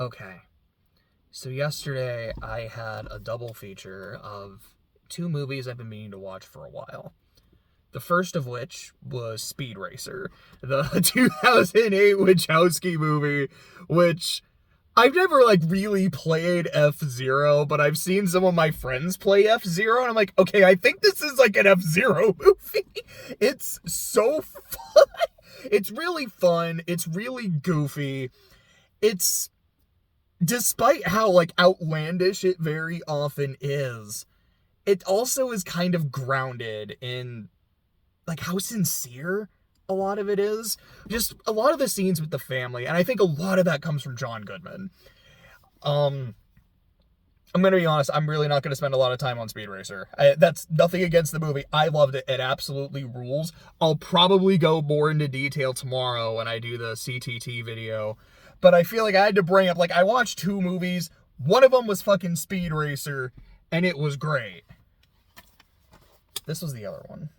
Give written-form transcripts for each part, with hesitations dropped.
Okay. So yesterday I had a double feature of two movies I've been meaning to watch for a while. The first of which was Speed Racer, the 2008 Wachowski movie, which I've never really played F-Zero, but I've seen some of my friends play F-Zero, and I'm like, okay, I think this is like an F-Zero movie. It's so fun. It's really fun. It's really goofy. It's, despite how outlandish it very often is, it also is kind of grounded in how sincere a lot of it is. Just a lot of the scenes with the family, and I think a lot of that comes from John Goodman. I'm gonna be honest, I'm really not gonna spend a lot of time on Speed Racer. That's nothing against the movie. I loved it. It absolutely rules. I'll probably go more into detail tomorrow when I do the CTT video, but I feel like I had to bring up, I watched two movies. One of them was fucking Speed Racer, and it was great. This was the other one.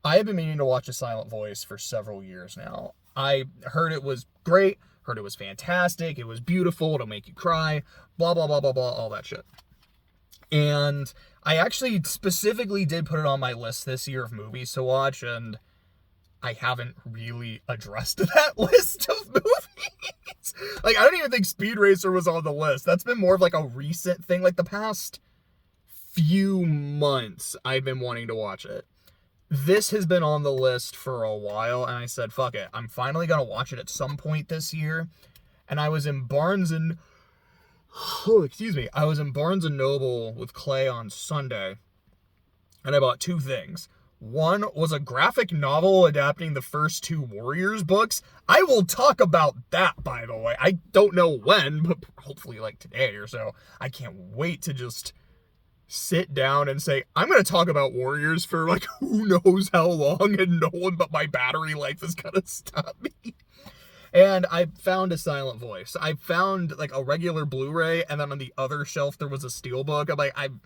I have been meaning to watch A Silent Voice for several years now. I heard it was great, heard it was fantastic, it was beautiful, it'll make you cry, blah, blah, blah, blah, blah, all that shit. And I actually specifically did put it on my list this year of movies to watch, and I haven't really addressed that list of movies. I don't even think Speed Racer was on the list. That's been more of a recent thing. The past few months, I've been wanting to watch it. This has been on the list for a while, and I said, fuck it. I'm finally going to watch it at some point this year. And I was in Barnes and Noble with Clay on Sunday, and I bought two things. One was a graphic novel adapting the first two Warriors books. I will talk about that, by the way. I don't know when, but hopefully today or so. I can't wait to just sit down and say, I'm going to talk about Warriors for who knows how long, and no one but my battery life is going to stop me. And I found A Silent Voice. I found a regular Blu-ray, and then on the other shelf there was a steelbook. I'm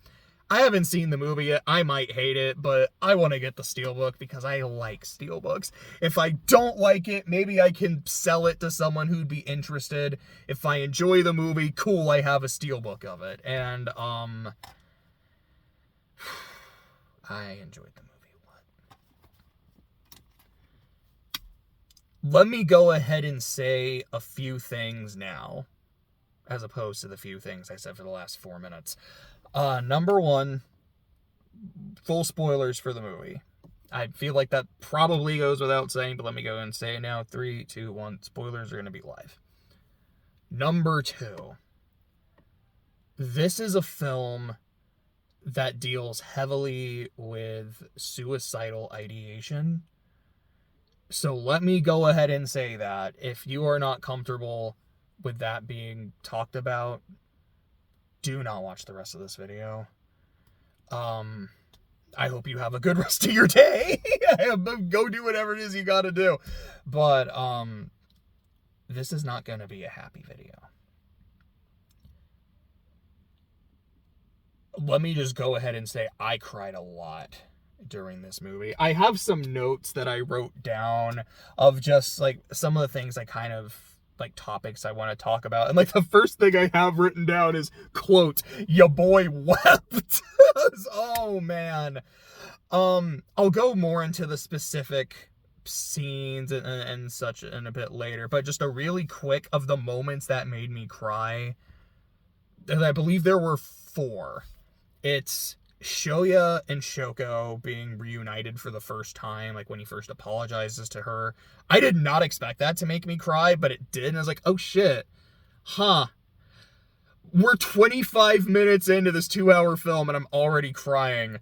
I haven't seen the movie yet. I might hate it, but I want to get the steelbook because I like steelbooks. If I don't like it, maybe I can sell it to someone who'd be interested. If I enjoy the movie, cool, I have a steelbook of it. And I enjoyed the movie a lot. Let me go ahead and say a few things now, as opposed to the few things I said for the last 4 minutes. Number one, full spoilers for the movie. I feel like that probably goes without saying, but let me go and say it now. 3, 2, 1, spoilers are going to be live. Number two, this is a film that deals heavily with suicidal ideation. So let me go ahead and say that if you are not comfortable with that being talked about, do not watch the rest of this video. I hope you have a good rest of your day. Go do whatever it is you gotta do. But this is not gonna be a happy video. Let me just go ahead and say I cried a lot during this movie. I have some notes that I wrote down of just some of the things I kind of topics I want to talk about. And the first thing I have written down is, quote, "Ya boy wept." Oh man. I'll go more into the specific scenes and such in a bit later, but just a really quick of the moments that made me cry. And I believe there were 4. It's Shoya and Shoko being reunited for the first time, when he first apologizes to her. I did not expect that to make me cry, but it did, and I was like, oh shit. Huh. We're 25 minutes into this 2-hour film, and I'm already crying.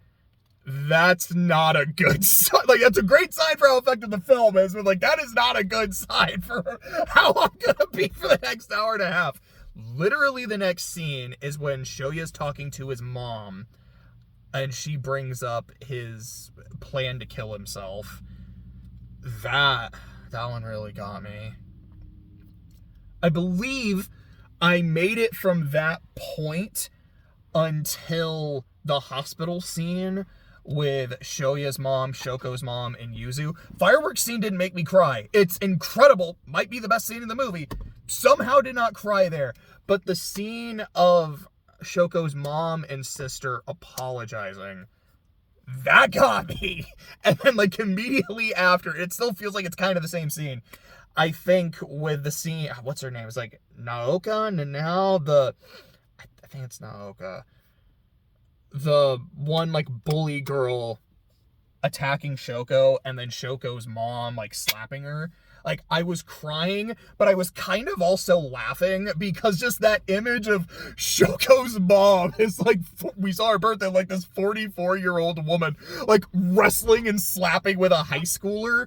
That's not a good sign. That's a great sign for how effective the film is, but that is not a good sign for how I'm gonna be for the next hour and a half. Literally the next scene is when Shoya's talking to his mom, and she brings up his plan to kill himself. That one really got me. I believe I made it from that point until the hospital scene with Shoya's mom, Shoko's mom, and Yuzu. Fireworks scene didn't make me cry. It's incredible. Might be the best scene in the movie. somehow did not cry there. But the scene of Shoko's mom and sister apologizing, that got me. And then, like, immediately after, it still feels like it's kind of the same scene. I think with the scene, what's her name? It's like Naoka, Nanao, I think it's Naoka. The one, like, bully girl attacking Shoko, and then Shoko's mom, like, slapping her. Like, I was crying, but I was kind of also laughing, because just that image of Shoko's mom is like, we saw her birthday, like this 44-year-old woman, like, wrestling and slapping with a high schooler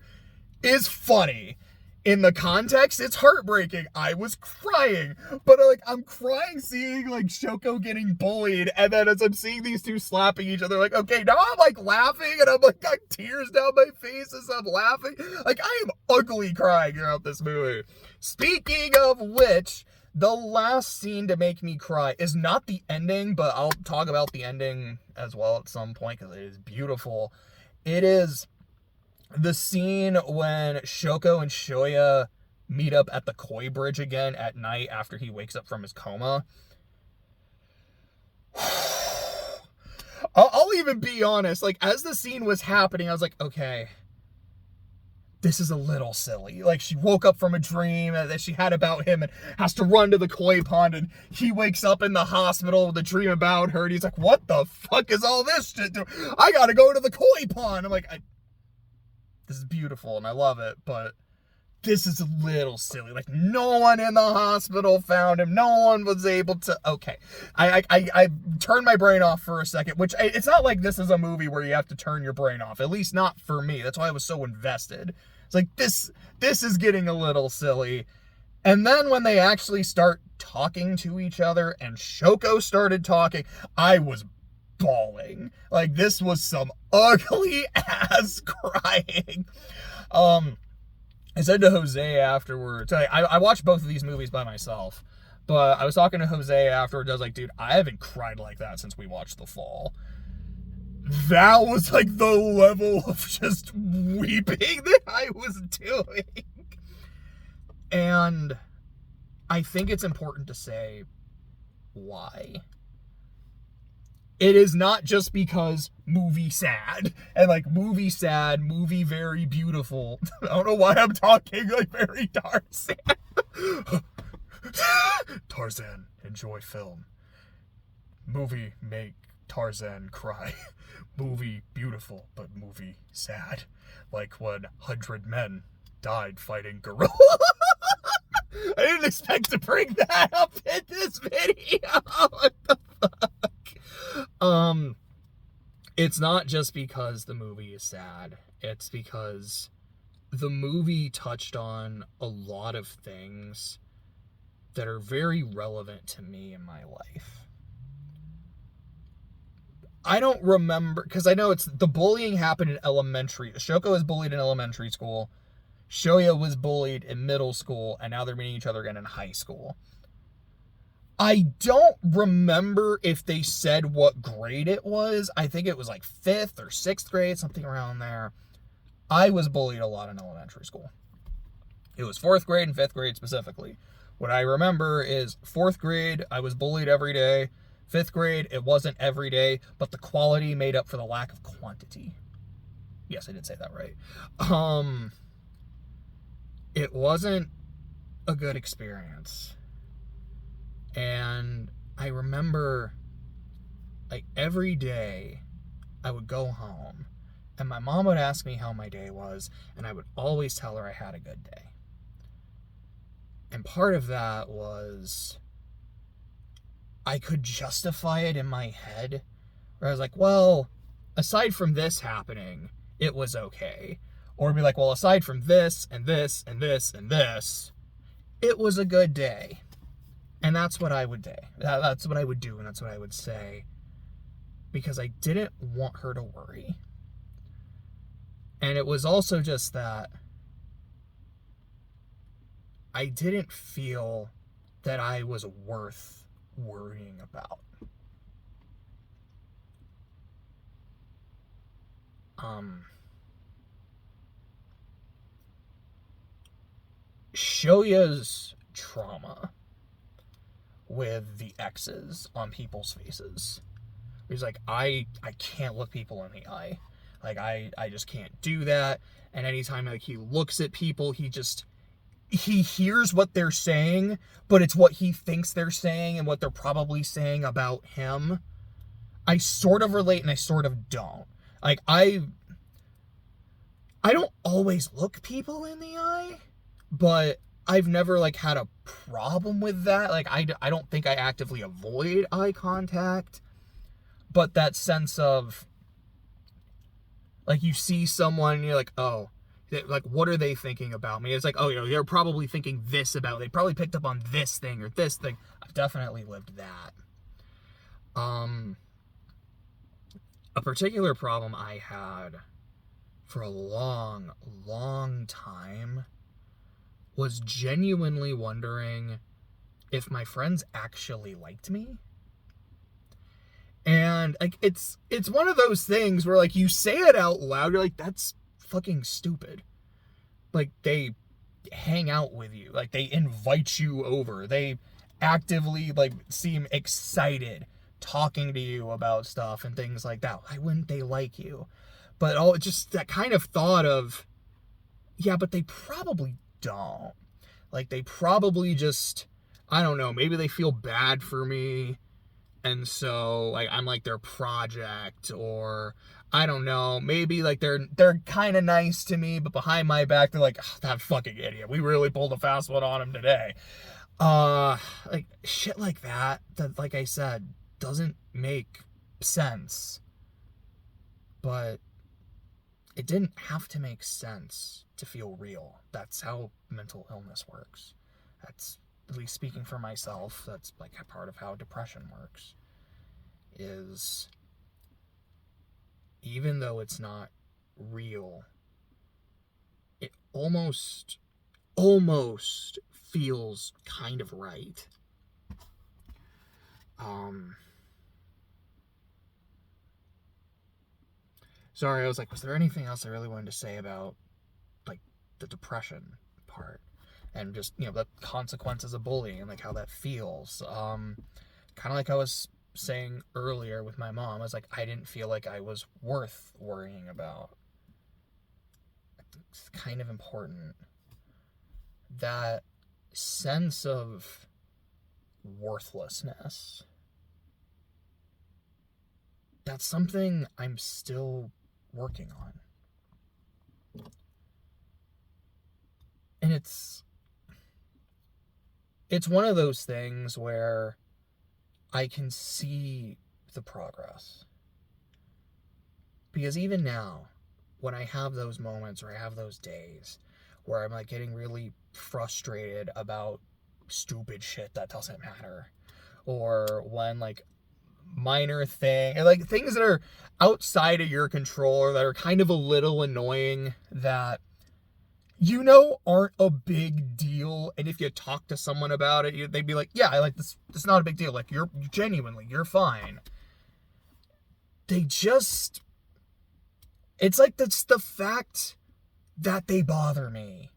is funny. In the context, it's heartbreaking. I was crying, but like, I'm crying seeing like Shoko getting bullied, and then as I'm seeing these two slapping each other, like, okay, now I'm like laughing, and I'm like got tears down my face as I'm laughing. Like, I am ugly crying throughout this movie. Speaking of which, the last scene to make me cry is not the ending, but I'll talk about the ending as well at some point because it is beautiful. It is the scene when Shoko and Shoya meet up at the Koi Bridge again at night after he wakes up from his coma. I'll even be honest, like, as the scene was happening, I was like, okay, this is a little silly. Like, she woke up from a dream that she had about him and has to run to the koi pond, and he wakes up in the hospital with a dream about her, and he's like, what the fuck is all this shit doing? I gotta go to the koi pond. I'm like, this is beautiful and I love it, but this is a little silly. Like, no one in the hospital found him. No one was able to. Okay, I turned my brain off for a second, which it's not like this is a movie where you have to turn your brain off. At least not for me. That's why I was so invested. It's like, this is getting a little silly. And then when they actually start talking to each other and Shoko started talking, I was bawling. Like, this was some ugly ass crying. I said to Jose afterwards, I watched both of these movies by myself, but I was talking to Jose afterwards. I was like, dude, I haven't cried like that since we watched The Fall. That was like the level of just weeping that I was doing. And I think it's important to say why. It is not just because movie sad, and like movie sad, movie very beautiful. I don't know why I'm talking like very Tarzan. Tarzan, enjoy film. Movie make Tarzan cry. Movie beautiful, but movie sad. Like when 100 men died fighting gorilla. I didn't expect to bring that up in this video. What the fuck? It's not just because the movie is sad. It's because the movie touched on a lot of things that are very relevant to me in my life. I don't remember, because I know the bullying happened in elementary. Shoko was bullied in elementary school. Shoya was bullied in middle school, and now they're meeting each other again in high school. I don't remember if they said what grade it was. I think it was like 5th or 6th grade, something around there. I was bullied a lot in elementary school. It was 4th grade and 5th grade specifically. What I remember is 4th grade, I was bullied every day. 5th grade, it wasn't every day, but the quality made up for the lack of quantity. Yes, I did say that right. It wasn't a good experience. And I remember, like, every day I would go home and my mom would ask me how my day was, and I would always tell her I had a good day. And part of that was I could justify it in my head, where I was like, well, aside from this happening, it was okay. Or be like, well, aside from this and this and this and this, it was a good day. And that's what I would do. That's what I would do, and that's what I would say. Because I didn't want her to worry. And it was also just that I didn't feel that I was worth worrying about. Shoya's trauma with the X's on people's faces. He's like, I can't look people in the eye. Like, I just can't do that. And anytime, like, he looks at people, he hears what they're saying, but it's what he thinks they're saying and what they're probably saying about him. I sort of relate and I sort of don't. Like, I don't always look people in the eye, but I've never, like, had a problem with that. Like, I don't think I actively avoid eye contact, but that sense of, like, you see someone and you're like, oh, like, what are they thinking about me? It's like, oh, you know, they're probably thinking this about, they probably picked up on this thing or this thing. I've definitely lived that. A particular problem I had for a long, long time was genuinely wondering if my friends actually liked me. And, like, it's one of those things where, like, you say it out loud, you're like, that's fucking stupid. Like, they hang out with you. Like, they invite you over. They actively, like, seem excited talking to you about stuff and things like that. Why wouldn't they like you? But just that kind of thought of, yeah, but they probably don't. Like, they probably just, I don't know, maybe they feel bad for me, and so, like, I'm like their project, or I don't know, maybe, like, they're kind of nice to me, but behind my back, they're like, oh, that fucking idiot, we really pulled a fast one on him today. Like, shit like that, like I said, doesn't make sense. But it didn't have to make sense to feel real. That's how mental illness works. That's, at least speaking for myself, that's, like, a part of how depression works. Is, even though it's not real, it almost feels kind of right. Sorry, I was like, was there anything else I really wanted to say about, like, the depression part? And just, you know, the consequences of bullying and, like, how that feels. Kind of like I was saying earlier with my mom, I was like, I didn't feel like I was worth worrying about. It's kind of important. That sense of worthlessness, that's something I'm still working on. And it's one of those things where I can see the progress. Because even now, when I have those moments or I have those days where I'm, like, getting really frustrated about stupid shit that doesn't matter, or when, like, minor thing, and, like, things that are outside of your control or that are kind of a little annoying that, you know, aren't a big deal, and if you talk to someone about it, they'd be like, yeah, I like this, it's not a big deal, like, you're fine. They just, it's like, that's the fact that they bother me,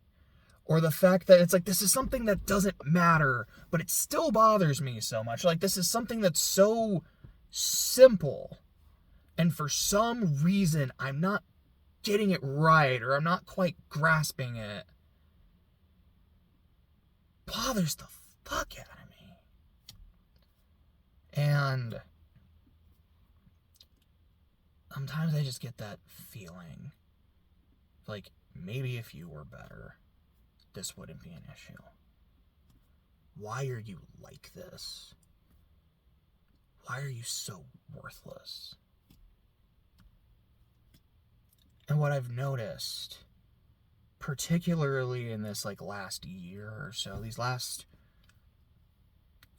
or the fact that it's like, this is something that doesn't matter, but it still bothers me so much. Like, this is something that's so simple, and for some reason I'm not getting it right, or I'm not quite grasping it. Bothers the fuck out of me. And sometimes I just get that feeling like, maybe if you were better, this wouldn't be an issue. Why are you like this? Why are you so worthless? And what I've noticed, particularly in this, like, last year or so, these last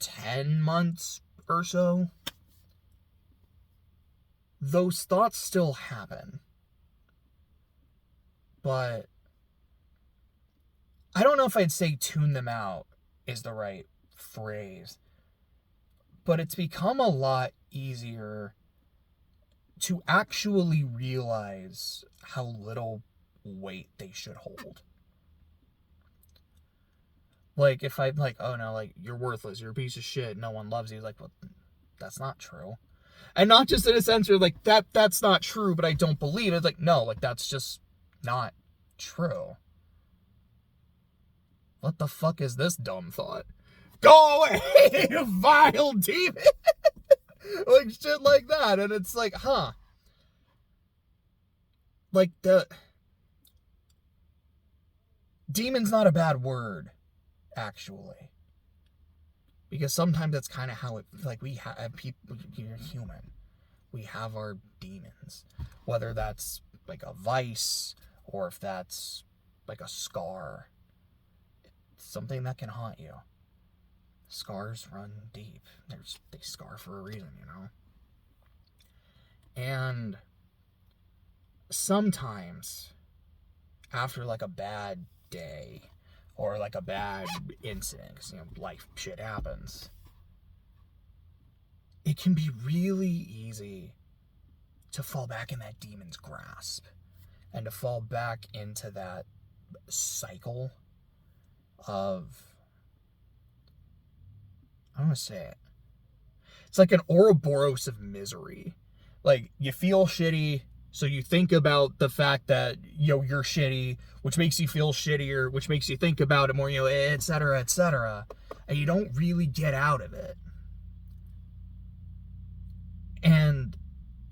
10 months or so, those thoughts still happen. But I don't know if I'd say tune them out is the right phrase. But it's become a lot easier to actually realize how little weight they should hold. Like, if I'm like, oh no, like, you're worthless, you're a piece of shit, no one loves you, like, well, that's not true. And not just in a sense where, like, that's not true, but I don't believe it. It's like, no, like, that's just not true. What the fuck is this dumb thought? Go away, vile demon! Like, shit like that. And it's like, huh. Like, demon's not a bad word, actually. Because sometimes that's kind of how it, like, we have people, you're human. We have our demons. Whether that's, like, a vice, or if that's, like, a scar. It's something that can haunt you. Scars run deep. They scar for a reason, you know? And sometimes, after, like, a bad day, or, like, a bad incident, because, you know, life shit happens, it can be really easy to fall back in that demon's grasp, and to fall back into that cycle of, I don't want to say it, it's like an Ouroboros of misery. Like, you feel shitty, so you think about the fact that, you know, you're shitty, which makes you feel shittier, which makes you think about it more, you know, et cetera, and you don't really get out of it. And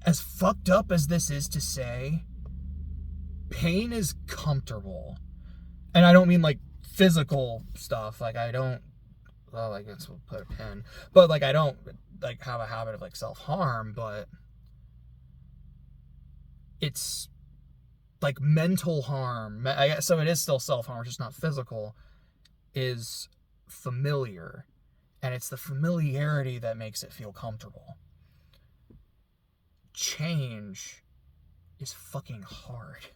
as fucked up as this is to say, pain is comfortable. And I don't mean, like, physical stuff. Like, I don't, well, I guess we'll put a pin, but, like, I don't, like, have a habit of, like, self-harm, but it's, like, mental harm, I guess, so it is still self-harm, just not physical, is familiar. And it's the familiarity that makes it feel comfortable. Change is fucking hard.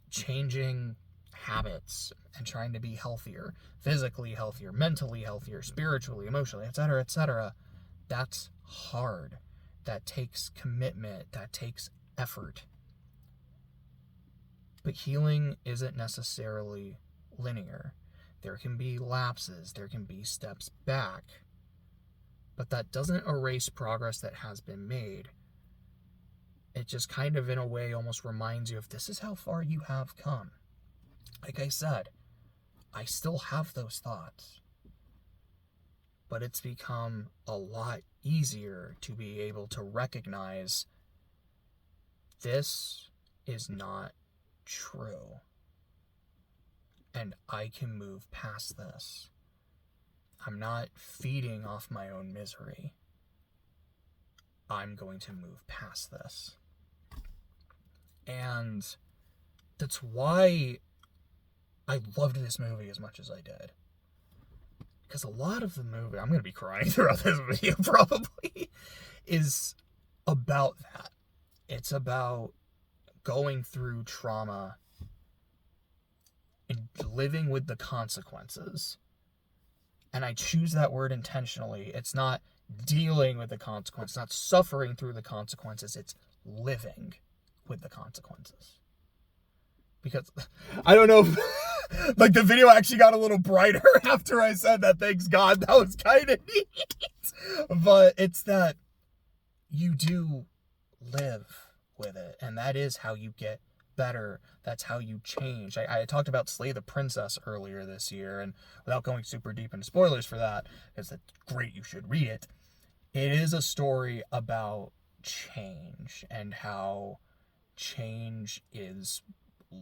Changing habits and trying to be healthier, physically healthier, mentally healthier, spiritually, emotionally, etc., that's hard. That takes commitment, that takes effort. But healing isn't necessarily linear. There can be lapses, there can be steps back, but that doesn't erase progress that has been made. It just kind of, in a way, almost reminds you of, this is how far you have come. Like I said, I still have those thoughts, but it's become a lot easier to be able to recognize this is not true, and I can move past this. I'm not feeding off my own misery. I'm going to move past this. And that's why I loved this movie as much as I did. Because a lot of the movie, I'm going to be crying throughout this video probably, is about that. It's about going through trauma and living with the consequences. And I choose that word intentionally. It's not dealing with the consequences, not suffering through the consequences. It's living with the consequences. Because, I don't know if, like, the video actually got a little brighter after I said that, thanks God, that was kind of neat. But it's that you do live with it, and that is how you get better. That's how you change. I talked about Slay the Princess earlier this year, and without going super deep into spoilers for that, because it's great, you should read it. It is a story about change, and how change is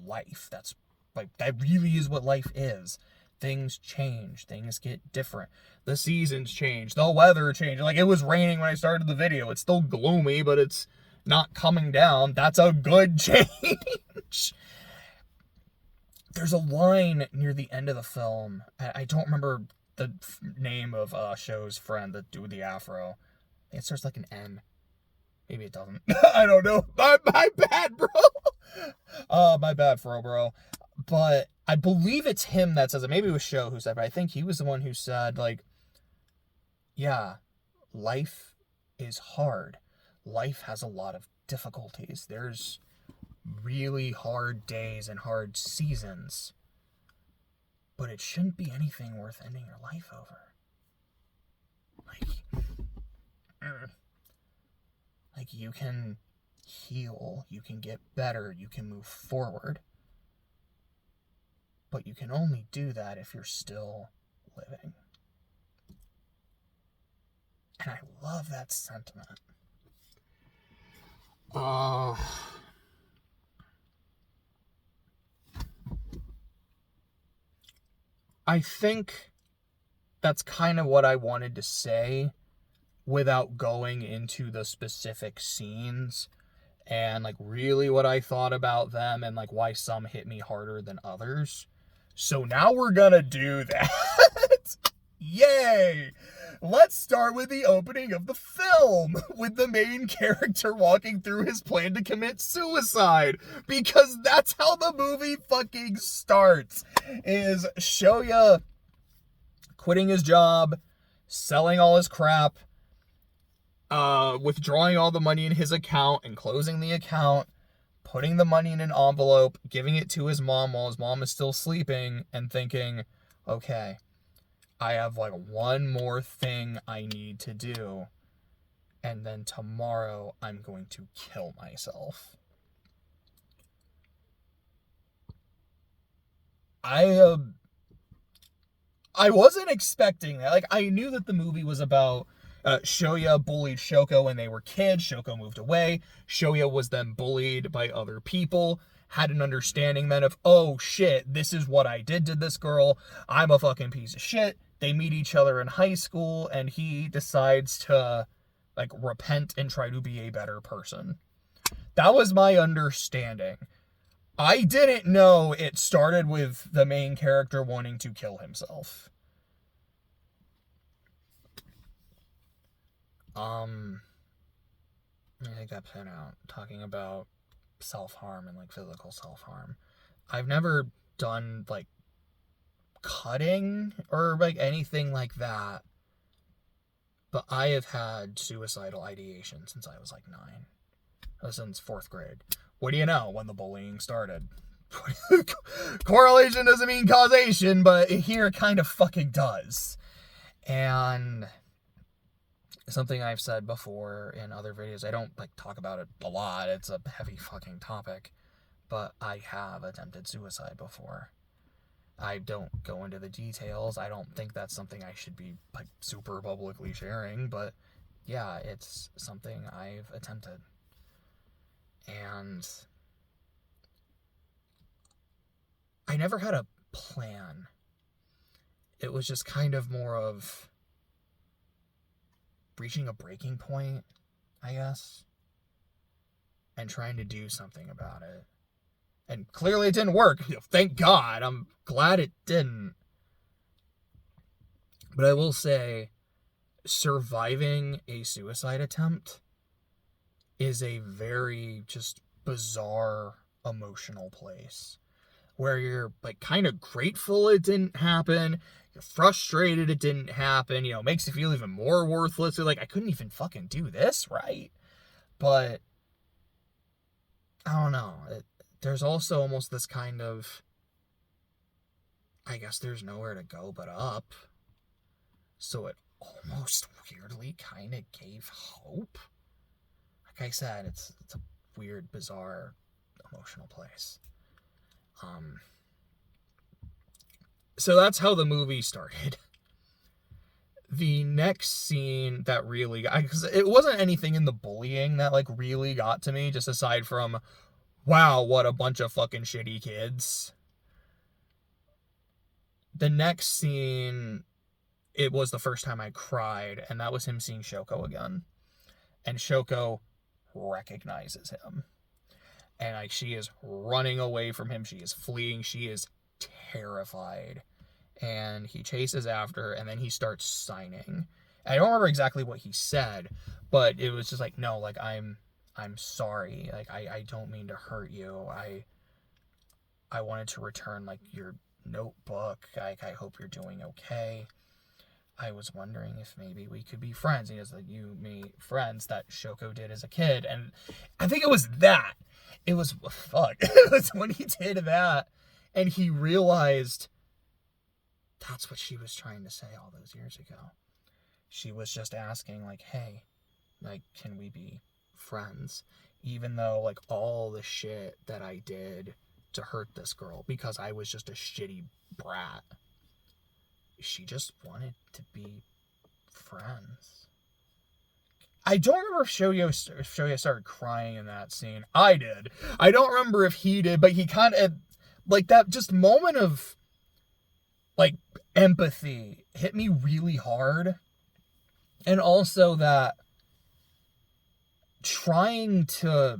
life. That's, like, that really is what life is. Things change, things get different, the seasons change, the weather changes. Like, it was raining when I started the video. It's still gloomy, but it's not coming down. That's a good change. There's a line near the end of the film, I don't remember the name of Show's friend that do the afro. I think it starts like an N. Maybe it doesn't. I don't know. My bad, bro. My bad, bro. But I believe it's him that says it. Maybe it was Show who said it, but I think he was the one who said, like, yeah, life is hard. Life has a lot of difficulties. There's really hard days and hard seasons. But it shouldn't be anything worth ending your life over. Like, you can heal, you can get better, you can move forward. But you can only do that if you're still living. And I love that sentiment. I think that's kind of what I wanted to say without going into the specific scenes and like really what I thought about them and like why some hit me harder than others. So now we're gonna do that. Yay! Let's start with the opening of the film, with the main character walking through his plan to commit suicide, because that's how the movie fucking starts, is Shoya quitting his job, selling all his crap, withdrawing all the money in his account and closing the account, putting the money in an envelope, giving it to his mom while his mom is still sleeping, and thinking, okay, I have like one more thing I need to do, and then tomorrow I'm going to kill myself. I wasn't expecting that. Like, I knew that the movie was about Shoya bullied Shoko when they were kids. Shoko moved away. Shoya was then bullied by other people. Had an understanding then of, oh shit, this is what I did to this girl. I'm a fucking piece of shit. They meet each other in high school, and he decides to, like, repent and try to be a better person. That was my understanding. I didn't know it started with the main character wanting to kill himself. I think that put out talking about self-harm and, like, physical self-harm. I've never done, like, cutting or like anything like that, but I have had suicidal ideation since I was like 9. Since 4th grade. What do you know? When the bullying started. Correlation doesn't mean causation, but here it kind of fucking does. And something I've said before in other videos, I don't like talk about it a lot, it's a heavy fucking topic, but I have attempted suicide before. I don't go into the details. I don't think that's something I should be like super publicly sharing, but yeah, it's something I've attempted. And I never had a plan. It was just kind of more of reaching a breaking point, I guess, and trying to do something about it. And clearly it didn't work. Thank God. I'm glad it didn't. But I will say, surviving a suicide attempt is a very just bizarre emotional place. Where you're like kind of grateful it didn't happen. You're frustrated it didn't happen. You know, it makes you feel even more worthless. You're like, I couldn't even fucking do this, right? But I don't know. There's also almost this kind of, I guess there's nowhere to go but up. So it almost weirdly kind of gave hope. Like I said, it's a weird, bizarre, emotional place. So that's how the movie started. The next scene that really, because it wasn't anything in the bullying that like really got to me, just aside from, wow, what a bunch of fucking shitty kids. The next scene, it was the first time I cried, and that was him seeing Shoko again. And Shoko recognizes him. And like she is running away from him. She is fleeing. She is terrified. And he chases after her, and then he starts signing. I don't remember exactly what he said, but it was just like, no, like I'm sorry. Like I don't mean to hurt you. I wanted to return like your notebook. Like I hope you're doing okay. I was wondering if maybe we could be friends. And he was like, you made friends that Shoko did as a kid. And I think it was that. It was, fuck. It was when he did that and he realized That's what she was trying to say all those years ago. She was just asking, like, hey, like, can we be friends? Even though, like, all the shit that I did to hurt this girl because I was just a shitty brat. She just wanted to be friends. I don't remember if Shoya started crying in that scene. I did. I don't remember if he did, but he kind of, like, that just moment of, like, empathy hit me really hard. And also that trying to,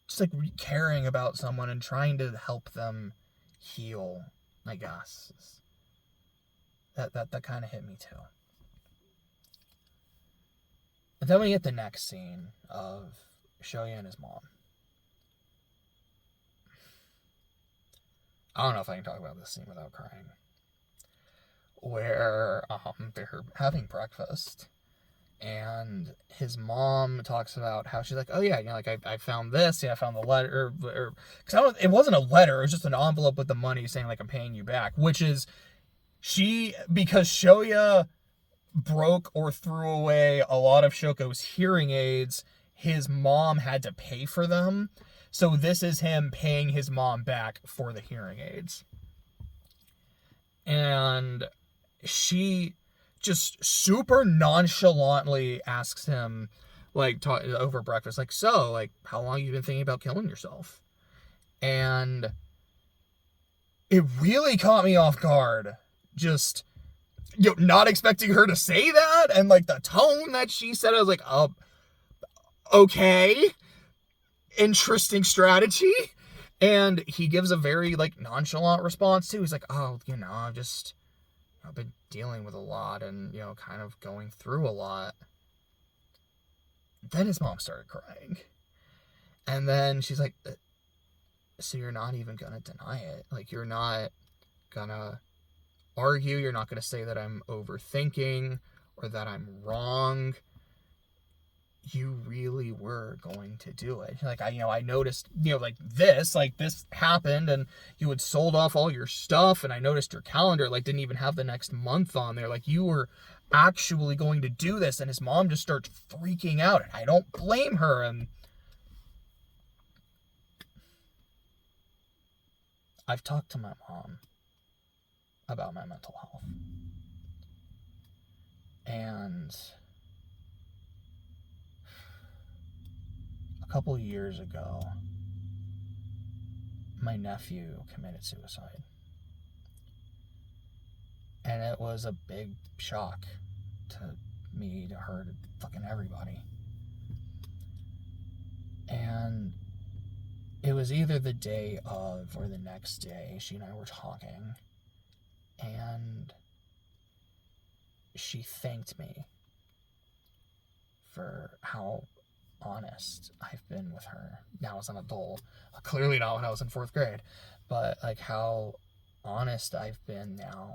just, like, caring about someone and trying to help them heal, I guess. That kind of hit me too. And then we get the next scene of Shoya and his mom. I don't know if I can talk about this scene without crying. Where they're having breakfast, and his mom talks about how she's like, oh yeah, you know, like I found this, yeah, I found the letter, or because it wasn't a letter, it was just an envelope with the money saying like I'm paying you back, which is because Shoya broke or threw away a lot of Shoko's hearing aids, his mom had to pay for them. So this is him paying his mom back for the hearing aids. And she just super nonchalantly asks him, like, over breakfast, like, so, like, how long have you been thinking about killing yourself? And it really caught me off guard. Just, you know, not expecting her to say that, and, like, the tone that she said, I was like, oh, okay. Interesting strategy. And he gives a very, like, nonchalant response too. He's like, oh, you know, I've been dealing with a lot and, you know, kind of going through a lot. Then his mom started crying. And then she's like, so you're not even gonna deny it? Like, you're not gonna argue? You're not gonna say that I'm overthinking or that I'm wrong? You really were going to do it. Like, I noticed, you know, like this happened and you had sold off all your stuff, and I noticed your calendar, like, didn't even have the next month on there. Like, you were actually going to do this. And his mom just starts freaking out, and I don't blame her. And I've talked to my mom about my mental health. And a couple years ago, my nephew committed suicide. And it was a big shock to me, to her, to fucking everybody. And it was either the day of or the next day, she and I were talking, and she thanked me for how honest I've been with her now as an adult. Clearly not when I was in 4th grade, but, like, how honest I've been now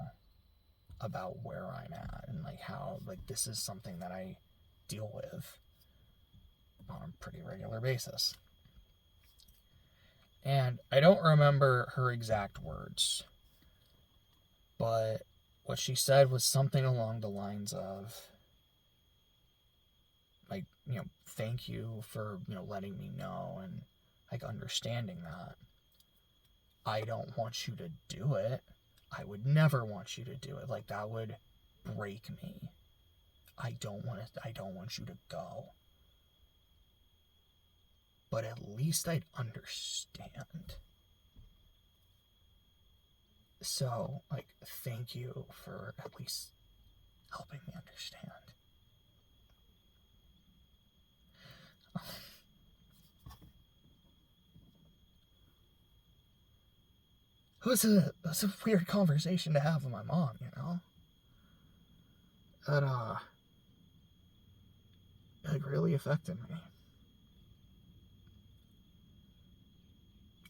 about where I'm at, and, like, how, like, this is something that I deal with on a pretty regular basis. And I don't remember her exact words, but what she said was something along the lines of, like, you know, thank you for, you know, letting me know and, like, understanding that. I don't want you to do it. I would never want you to do it. Like, that would break me. I don't want you to go. But at least I'd understand. So, like, thank you for at least helping me understand. It was a weird conversation to have with my mom, you know? That, it really affected me.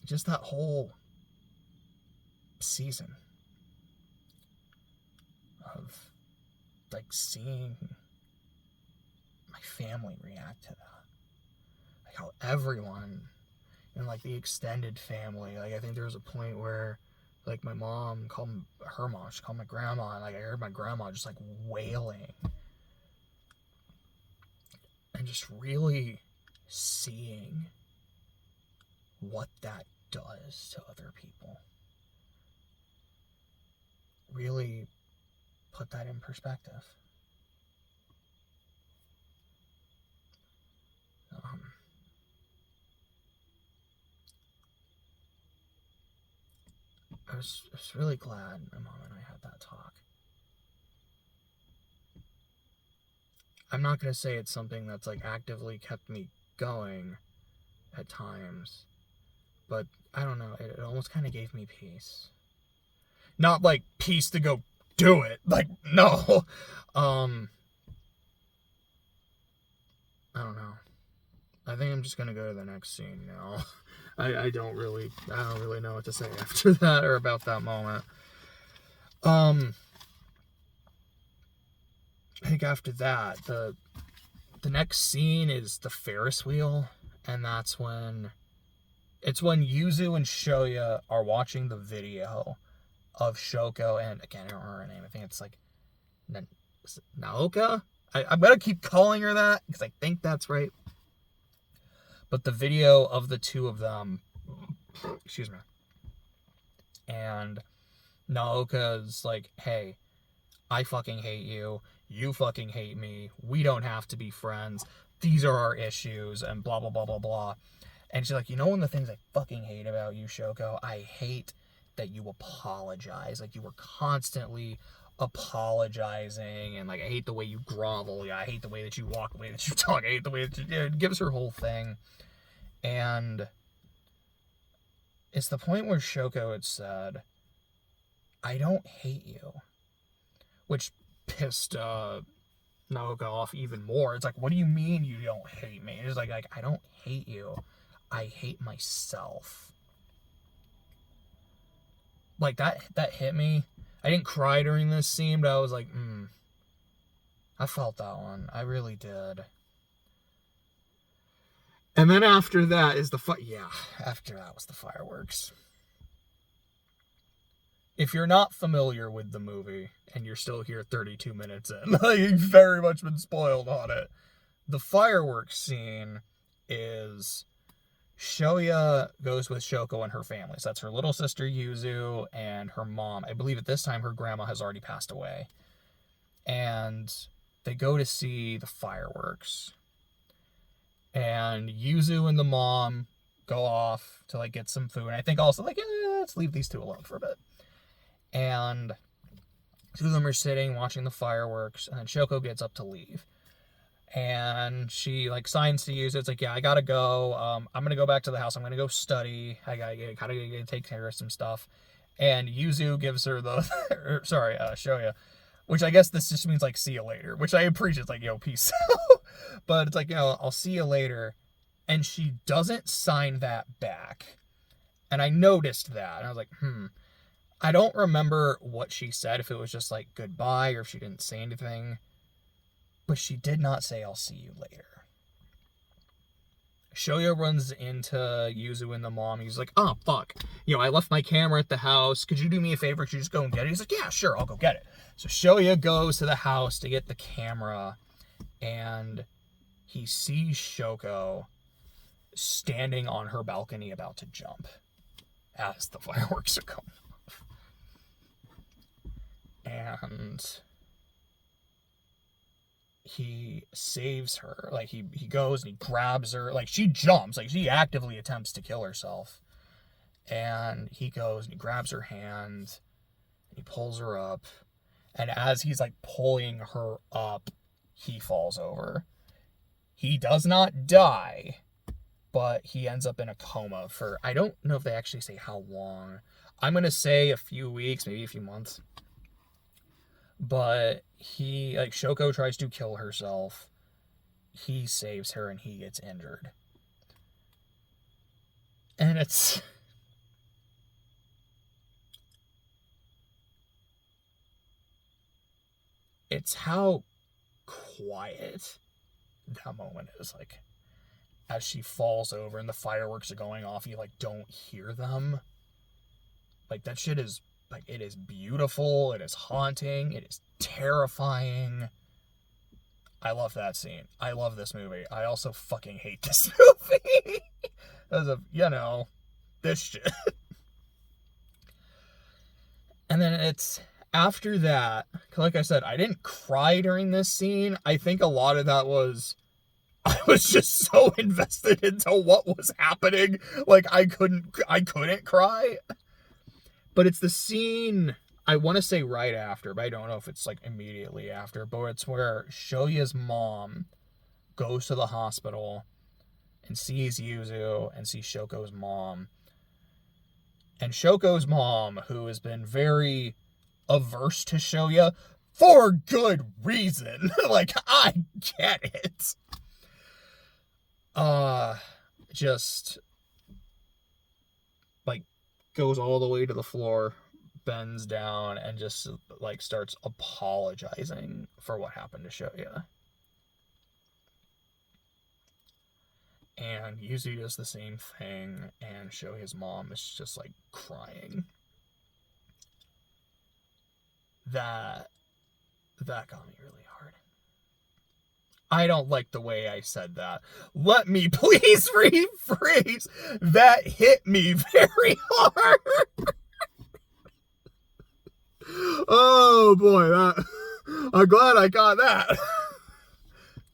Just that whole season of, like, seeing my family react to that. Like, how everyone in, like, the extended family, like, I think there was a point where Like, my mom called her mom, she called my grandma, and, like, I heard my grandma just, like, wailing. And just really seeing what that does to other people. Really put that in perspective. I was really glad my mom and I had that talk. I'm not going to say it's something that's, like, actively kept me going at times, but I don't know, it almost kind of gave me peace. Not, like, peace to go do it. Like, no. I don't know. I think I'm just going to go to the next scene now. I don't really know what to say after that or about that moment. I think after that, the next scene is the Ferris wheel, and that's when Yuzu and Shoya are watching the video of Shoko, and again, I don't remember her name. I think it's like Naoka. I'm gonna keep calling her that because I think that's right. But the video of the two of them, excuse me, and Naoka's like, hey, I fucking hate you. You fucking hate me. We don't have to be friends. These are our issues, and blah, blah, blah, blah, blah. And she's like, you know one of the things I fucking hate about you, Shoko? I hate that you apologize. Like, you were constantly apologizing, and, like, I hate the way you grovel. Yeah, I hate the way that you walk, the way that you talk. I hate the way that you... Yeah, it gives her whole thing. And it's the point where Shoko had said, I don't hate you. Which pissed Naoka off even more. It's like, what do you mean you don't hate me? It's like I don't hate you. I hate myself. Like, that hit me. I didn't cry during this scene, but I was like, I felt that one. I really did. And then after that is after that was the fireworks. If you're not familiar with the movie, and you're still here 32 minutes in, you've very much been spoiled on it. The fireworks scene is Shoya goes with Shoko and her family. So that's her little sister Yuzu and her mom. I believe at this time her grandma has already passed away. And they go to see the fireworks. And Yuzu and the mom go off to, like, get some food. And I think also, like, let's leave these two alone for a bit. And two of them are sitting watching the fireworks, and then Shoko gets up to leave. And she, like, signs to Yuzu. It's like, yeah, I gotta go. I'm gonna go back to the house. I'm gonna go study. I gotta take care of some stuff. And Yuzu gives her the, Shoya, which I guess this just means, like, see you later, which I appreciate. It's like, yo, peace out. But it's like, you know, I'll see you later. And she doesn't sign that back. And I noticed that. And I was like, I don't remember what she said, if it was just like goodbye or if she didn't say anything. But she did not say, I'll see you later. Shoya runs into Yuzu and the mom. He's like, oh, fuck. You know, I left my camera at the house. Could you do me a favor? Could you just go and get it? He's like, yeah, sure, I'll go get it. So Shoya goes to the house to get the camera. And he sees Shoko standing on her balcony about to jump as the fireworks are going off. And he saves her. Like, he goes and he grabs her. Like, she jumps. Like, she actively attempts to kill herself. And he goes and he grabs her hand. And he pulls her up. And as he's, like, pulling her up, he falls over. He does not die, but he ends up in a coma for, I don't know if they actually say how long. I'm going to say a few weeks, maybe a few months. But he, like, Shoko tries to kill herself. He saves her and he gets injured. And it's how quiet that moment is. Like, as she falls over and the fireworks are going off, you, like, don't hear them. Like, that shit is, like, it is beautiful, it is haunting, it is terrifying. I love that scene. I love this movie. I also fucking hate this movie. Because of, this shit. And then it's after that, like I said, I didn't cry during this scene. I think a lot of that was, I was just so invested into what was happening. Like, I couldn't cry. But it's the scene, I want to say right after, but I don't know if it's like immediately after, but it's where Shoya's mom goes to the hospital and sees Yuzu and sees Shoko's mom. And Shoko's mom, who has been very averse to Shoya for good reason. Like, I get it. Just, like, goes all the way to the floor, bends down, and just, like, starts apologizing for what happened to Shoya. And Yuzu does the same thing, and Shoya's mom is just, like, crying. That got me really hard. I don't like the way I said that. Let me please rephrase. That hit me very hard. Oh boy, I'm glad I got that.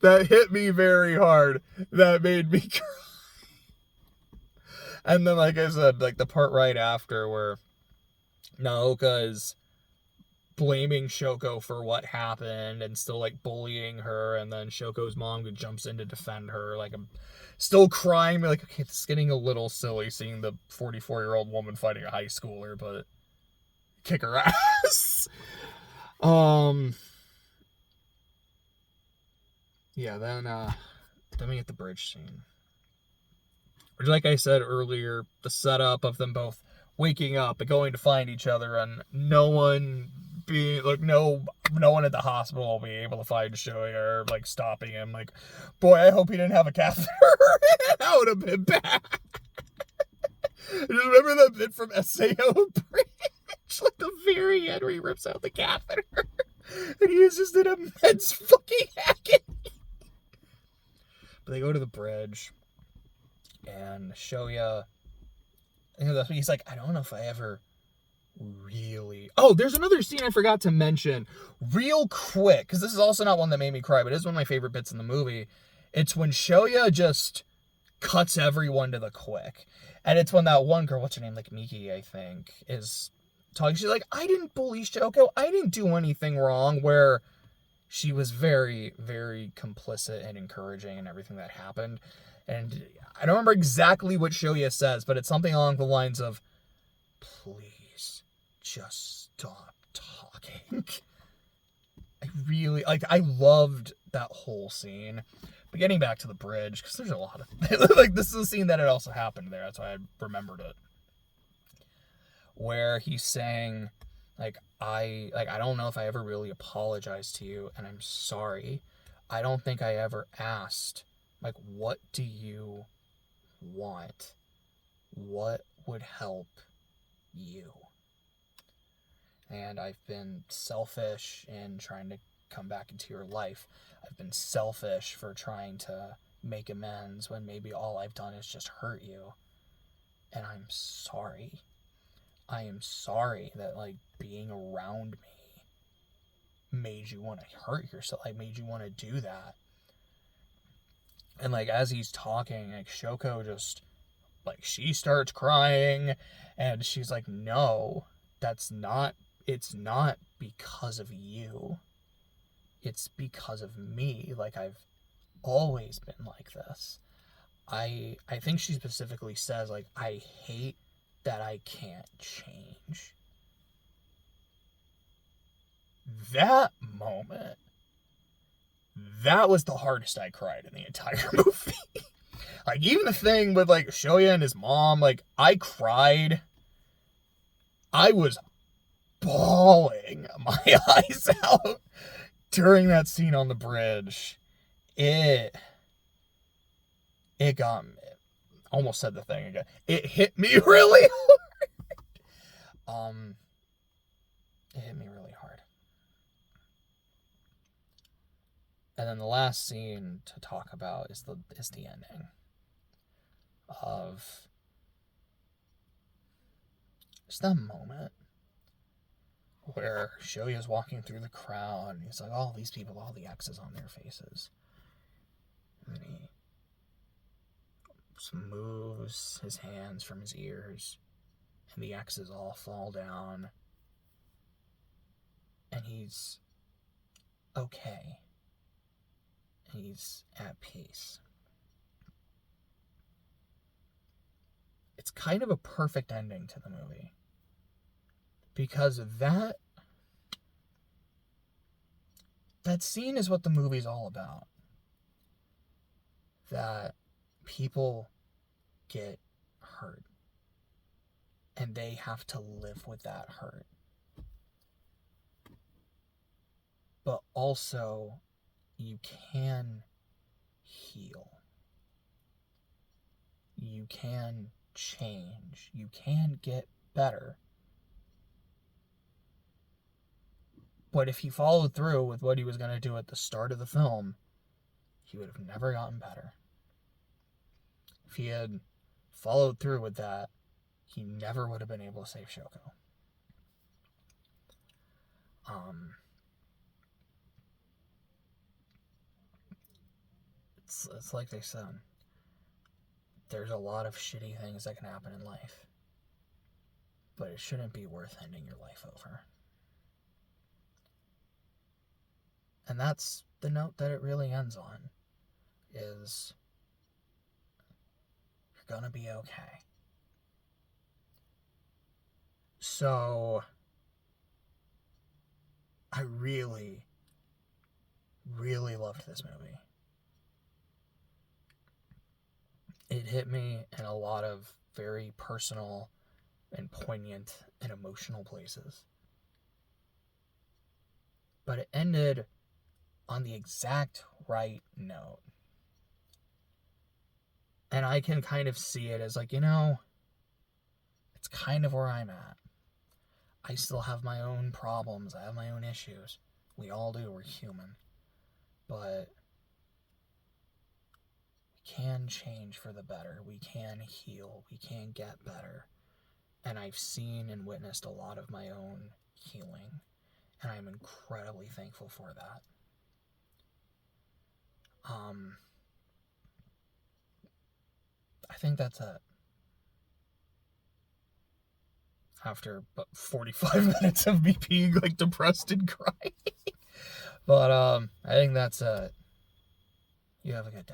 That hit me very hard. That made me cry. And then, like I said, like the part right after where Naoka is blaming Shoko for what happened and still, like, bullying her, and then Shoko's mom jumps in to defend her. Like, I'm still crying. Like, okay, it's getting a little silly seeing the 44-year-old woman fighting a high schooler, but kick her ass. Yeah, then we get the bridge scene. Which, like I said earlier, the setup of them both waking up and going to find each other, and no one at the hospital will be able to find Shoya or, like, stopping him. Like, boy, I hope he didn't have a catheter. That would have been bad. Just remember that bit from SAO Bridge? Like, the very end where he rips out the catheter. And he is just in immense fucking agony. But they go to the bridge, and Shoya, he's like, I don't know if I ever really... Oh, there's another scene I forgot to mention real quick, because this is also not one that made me cry, but it is one of my favorite bits in the movie. It's when Shoya just cuts everyone to the quick. And it's when that one girl, what's her name, like Miki, I think, is talking. She's like, I didn't bully Shoko. I didn't do anything wrong, where she was very, very complicit and encouraging in everything that happened. And I don't remember exactly what Shoya says, but it's something along the lines of, please, just stop talking. I loved that whole scene. But getting back to the bridge, because there's a lot of, like, this is a scene that had also happened there, that's why I remembered it. Where he's saying, like, I don't know if I ever really apologized to you, and I'm sorry. I don't think I ever asked, like, what do you want? What would help you? And I've been selfish in trying to come back into your life. I've been selfish for trying to make amends when maybe all I've done is just hurt you. And I'm sorry. I am sorry that, like, being around me made you want to hurt yourself. Like, made you want to do that. And, like, as he's talking, like, Shoko just, like, she starts crying, and she's like, no, it's not because of you. It's because of me. Like, I've always been like this. I think she specifically says, like, I hate that I can't change. That moment, that was the hardest I cried in the entire movie. Like, even the thing with, like, Shoya and his mom, like, I cried. I was bawling my eyes out during that scene on the bridge. It got me. Almost said the thing again. It hit me really hard. It hit me really hard. And then the last scene to talk about is the ending of just that moment where Shoya's walking through the crowd and he's like, all these people, all the X's on their faces. And then he moves his hands from his ears and the X's all fall down. And he's okay. And he's at peace. It's kind of a perfect ending to the movie. Because that scene is what the movie's all about. That people get hurt. And they have to live with that hurt. But also, you can heal. You can change. You can get better. But if he followed through with what he was going to do at the start of the film, he would have never gotten better. If he had followed through with that, he never would have been able to save Shoko. It's like they said, there's a lot of shitty things that can happen in life, but it shouldn't be worth ending your life over. And that's the note that it really ends on, is you're gonna be okay. So, I really, really loved this movie. It hit me in a lot of very personal and poignant and emotional places. But it ended on the exact right note. And I can kind of see it as like, it's kind of where I'm at. I still have my own problems. I have my own issues. We all do. We're human. But we can change for the better. We can heal. We can get better. And I've seen and witnessed a lot of my own healing. And I'm incredibly thankful for that. I think that's it. After about 45 minutes of me being like depressed and crying. But I think that's it. You have a good day.